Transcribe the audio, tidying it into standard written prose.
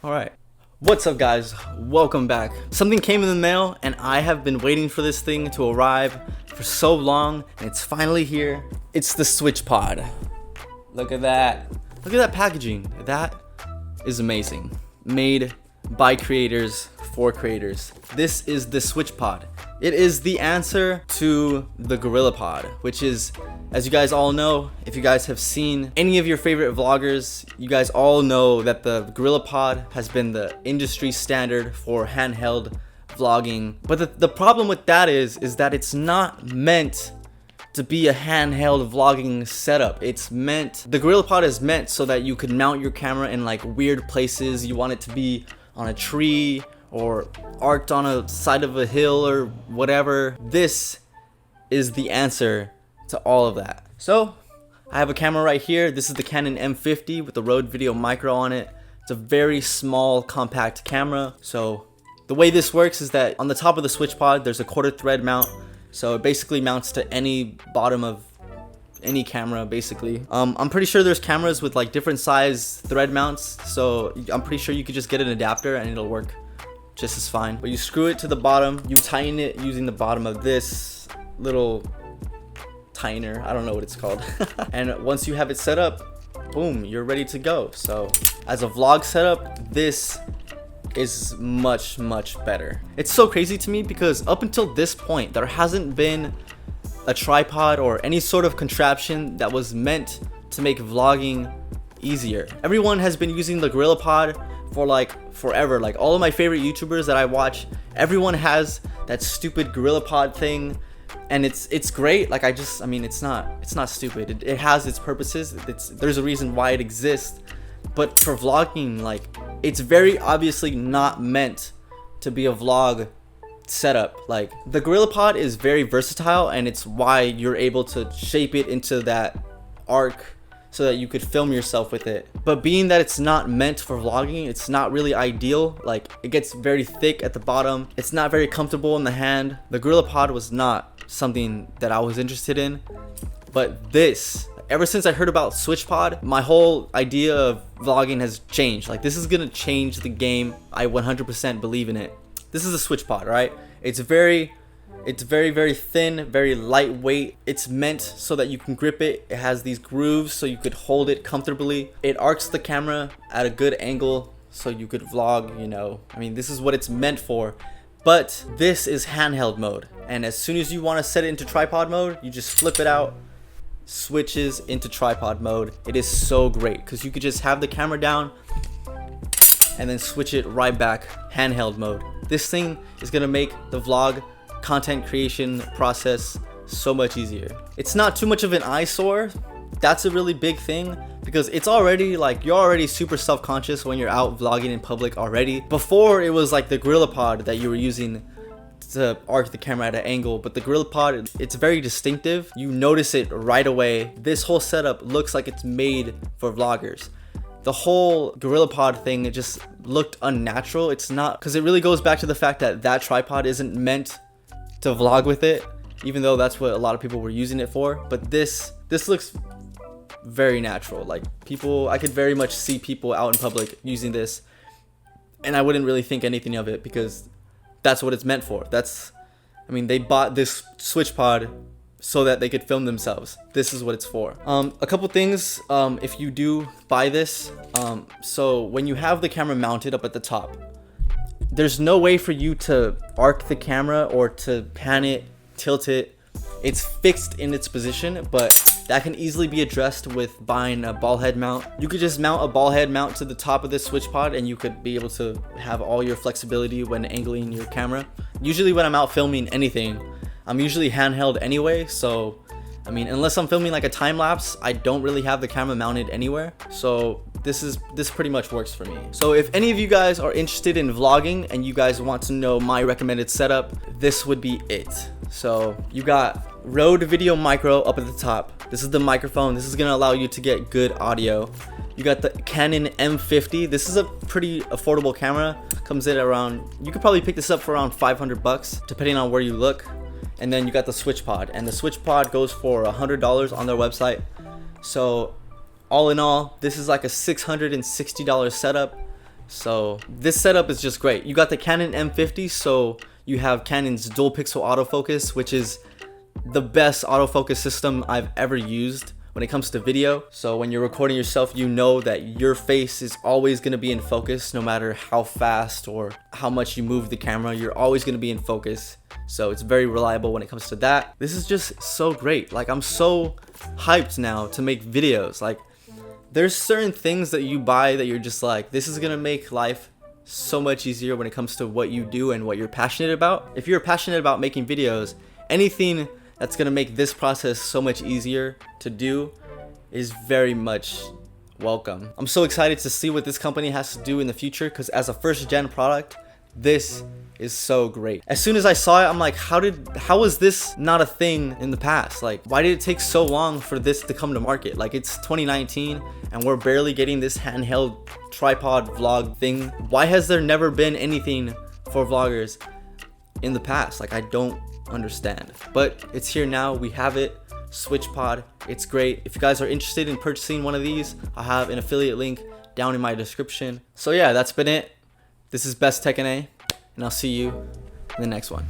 Alright, what's up guys? Welcome back. Something came in the mail and I have been waiting for this thing to arrive for so long, and it's finally here. It's the SwitchPod. Look at that. Look at that packaging. That is amazing. Made by creators for creators. This is the SwitchPod. It is the answer to the GorillaPod, which is, as you guys all know, if you guys have seen any of your favorite vloggers, you guys all know that the GorillaPod has been the industry standard for handheld vlogging. But the problem with that is that it's not meant to be a handheld vlogging setup. The GorillaPod is meant so that you could mount your camera in like weird places. You want it to be on a tree or arced on a side of a hill or whatever. This is the answer to all of that. So I have a camera right here. This is the Canon M50 with the Rode Video Micro on it. It's a very small, compact camera. So the way this works is that on the top of the SwitchPod, there's a quarter thread mount. So it basically mounts to any bottom of any camera basically. I'm pretty sure there's cameras with like different size thread mounts. So I'm pretty sure you could just get an adapter and it'll work just as fine. But you screw it to the bottom, you tighten it using the bottom of this little tightener, I don't know what it's called. And once you have it set up, boom, you're ready to go. So as a vlog setup, this is much better. It's so crazy to me because up until this point, there hasn't been a tripod or any sort of contraption that was meant to make vlogging easier. Everyone has been using the GorillaPod for like forever. Like all of my favorite YouTubers that I watch, everyone has that stupid GorillaPod thing, and it's great. Like I mean it's not stupid. It has its purposes. There's a reason why it exists. But for vlogging, like it's very obviously not meant to be a vlog setup. Like the GorillaPod is very versatile, and it's why you're able to shape it into that arc so that you could film yourself with it. But being that it's not meant for vlogging, it's not really ideal. Like it gets very thick at the bottom. It's not very comfortable in the hand. The GorillaPod was not something that I was interested in. But this, ever since I heard about SwitchPod, my whole idea of vlogging has changed. Like this is gonna change the game. I 100% believe in it. This is a SwitchPod, right? It's very thin, very lightweight. It's meant so that you can grip it. It has these grooves so you could hold it comfortably. It arcs the camera at a good angle so you could vlog, you know. I mean, this is what it's meant for. But this is handheld mode. And as soon as you want to set it into tripod mode, you just flip it out, switches into tripod mode. It is so great because you could just have the camera down and then switch it right back handheld mode. This thing is gonna make the vlog content creation process so much easier. It's not too much of an eyesore. That's a really big thing because it's already like you're already super self-conscious when you're out vlogging in public already. Before it was like the GorillaPod that you were using to arc the camera at an angle, but the GorillaPod, it's very distinctive. You notice it right away. This whole setup looks like it's made for vloggers. The whole GorillaPod thing, it just looked unnatural. It's not, because it really goes back to the fact that that tripod isn't meant to vlog with it, even though that's what a lot of people were using it for. But this looks very natural. Like people, I could very much see people out in public using this, and I wouldn't really think anything of it because that's what it's meant for. I mean, they bought this SwitchPod so that they could film themselves. This is what it's for. A couple things, if you do buy this, so when you have the camera mounted up at the top, there's no way for you to arc the camera or to pan it, tilt it. It's fixed in its position, but that can easily be addressed with buying a ball head mount. You could just mount a ball head mount to the top of this SwitchPod and you could be able to have all your flexibility when angling your camera. Usually when I'm out filming anything, I'm usually handheld anyway, so I mean, unless I'm filming like a time lapse, I don't really have the camera mounted anywhere. So this pretty much works for me. So if any of you guys are interested in vlogging and you guys want to know my recommended setup, this would be it. So you got Rode Video Micro up at the top. This is the microphone. This is gonna allow you to get good audio. You got the Canon M50. This is a pretty affordable camera. Comes in around, you could probably pick this up for around 500 bucks, depending on where you look. And then you got the SwitchPod, and the SwitchPod goes for $100 on their website. So all in all, this is like a $660 setup. So this setup is just great. You got the Canon M50, so you have Canon's dual pixel autofocus, which is the best autofocus system I've ever used when it comes to video. So when you're recording yourself, you know that your face is always going to be in focus, no matter how fast or how much you move the camera, you're always going to be in focus. So it's very reliable when it comes to that. This is just so great. Like, I'm so hyped now to make videos. Like, there's certain things that you buy that you're just like, this is going to make life so much easier when it comes to what you do and what you're passionate about. If you're passionate about making videos, anything that's going to make this process so much easier to do is very much welcome. I'm so excited to see what this company has to do in the future, because as a first gen product, this is so great. As soon as I saw it, I'm like, how was this not a thing in the past? Like, why did it take so long for this to come to market? Like, it's 2019 and we're barely getting this handheld tripod vlog thing. Why has there never been anything for vloggers in the past? Like, I don't understand, but it's here now. We have it. SwitchPod, it's great. If you guys are interested in purchasing one of these, I have an affiliate link down in my description. So yeah, that's been it. This is BestTechNA, and I'll see you in the next one.